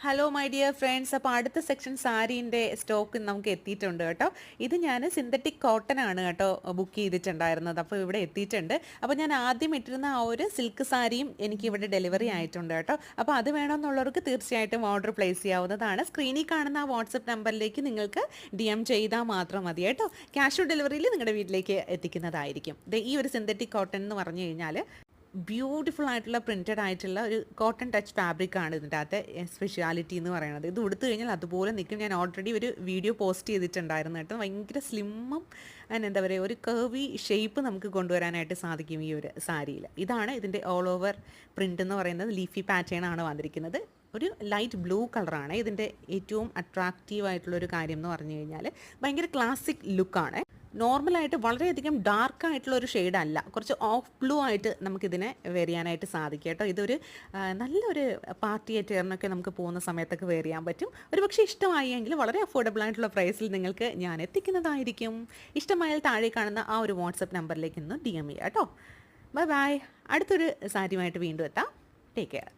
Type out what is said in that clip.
Hello my dear friends, അപ്പോൾ അടുത്ത section സാരീൻ്റെ stock നമുക്ക് എത്തിയിട്ടുണ്ട് കേട്ടോ. ഇത് ഞാൻ സിന്തറ്റിക് കോട്ടൺ ആണ് കേട്ടോ ബുക്ക് ചെയ്തിട്ടുണ്ടായിരുന്നത്. അപ്പോൾ ഇവിടെ എത്തിയിട്ടുണ്ട്. അപ്പോൾ ഞാൻ ആദ്യം ഇട്ടിരുന്ന ആ ഒരു സിൽക്ക് സാരിയും എനിക്ക് ഇവിടെ ഡെലിവറി ആയിട്ടുണ്ട് കേട്ടോ. അപ്പോൾ അത് വേണമെന്നുള്ളവർക്ക് തീർച്ചയായിട്ടും ഓർഡർ പ്ലേസ് ചെയ്യാവുന്നതാണ്. സ്ക്രീനിൽ കാണുന്ന ആ വാട്സപ്പ് നമ്പറിലേക്ക് നിങ്ങൾക്ക് DM ചെയ്താൽ മാത്രം മതി കേട്ടോ. ക്യാഷ് ഓൺ ഡെലിവറിയിൽ നിങ്ങളുടെ വീട്ടിലേക്ക് എത്തിക്കുന്നതായിരിക്കും. ഈ ഒരു സിന്തറ്റിക് കോട്ടൺ എന്ന് പറഞ്ഞു കഴിഞ്ഞാൽ ബ്യൂട്ടിഫുൾ ആയിട്ടുള്ള പ്രിൻറ്റഡ് ആയിട്ടുള്ള ഒരു കോട്ടൺ ടച്ച് ഫാബ്രിക് ആണ് ഇതിൻ്റെ അകത്തെ സ്പെഷ്യാലിറ്റി എന്ന് പറയുന്നത്. ഇത് ഉടുത്തു കഴിഞ്ഞാൽ അതുപോലെ നിൽക്കും. ഞാൻ ഓൾറെഡി ഒരു വീഡിയോ പോസ്റ്റ് ചെയ്തിട്ടുണ്ടായിരുന്നു കേട്ടോ. ഭയങ്കര സ്ലിമ്മും എന്താ പറയുക, ഒരു കർവി ഷേപ്പ് നമുക്ക് കൊണ്ടുവരാനായിട്ട് സാധിക്കും ഈ ഒരു സാരിയിൽ. ഇതാണ് ഇതിൻ്റെ ഓൾ ഓവർ പ്രിൻ്റ് എന്ന് പറയുന്നത്. ലീഫി പാറ്റേൺ ആണ് വന്നിരിക്കുന്നത്. ഒരു ലൈറ്റ് ബ്ലൂ കളറാണ് ഇതിൻ്റെ ഏറ്റവും അട്രാക്റ്റീവ് ആയിട്ടുള്ളൊരു കാര്യം എന്ന് പറഞ്ഞു കഴിഞ്ഞാൽ ഭയങ്കര ക്ലാസിക് ലുക്കാണ്. നോർമലായിട്ട് വളരെയധികം ഡാർക്കായിട്ടുള്ള ഒരു ഷെയ്ഡല്ല, കുറച്ച് ഓഫ് ബ്ലൂ ആയിട്ട് നമുക്കിതിനെ വെയർ ചെയ്യാനായിട്ട് സാധിക്കും കേട്ടോ. ഇതൊരു നല്ലൊരു പാർട്ടി അറ്റയറിനൊക്കെ നമുക്ക് പോകുന്ന സമയത്തൊക്കെ വെയർ ചെയ്യാൻ പറ്റും. ഒരു പക്ഷേ ഇഷ്ടമായി എങ്കിൽ വളരെ അഫോർഡബിൾ ആയിട്ടുള്ള പ്രൈസിൽ നിങ്ങൾക്ക് ഞാൻ എത്തിക്കുന്നതായിരിക്കും. ഇഷ്ടമായാൽ താഴെ കാണുന്ന ആ ഒരു വാട്സപ്പ് നമ്പറിലേക്ക് ഒന്ന് DM ചെയ്യാം കേട്ടോ. Bye bye. അടുത്തൊരു സാരിയുമായിട്ട് വീണ്ടും എത്താം. Take care.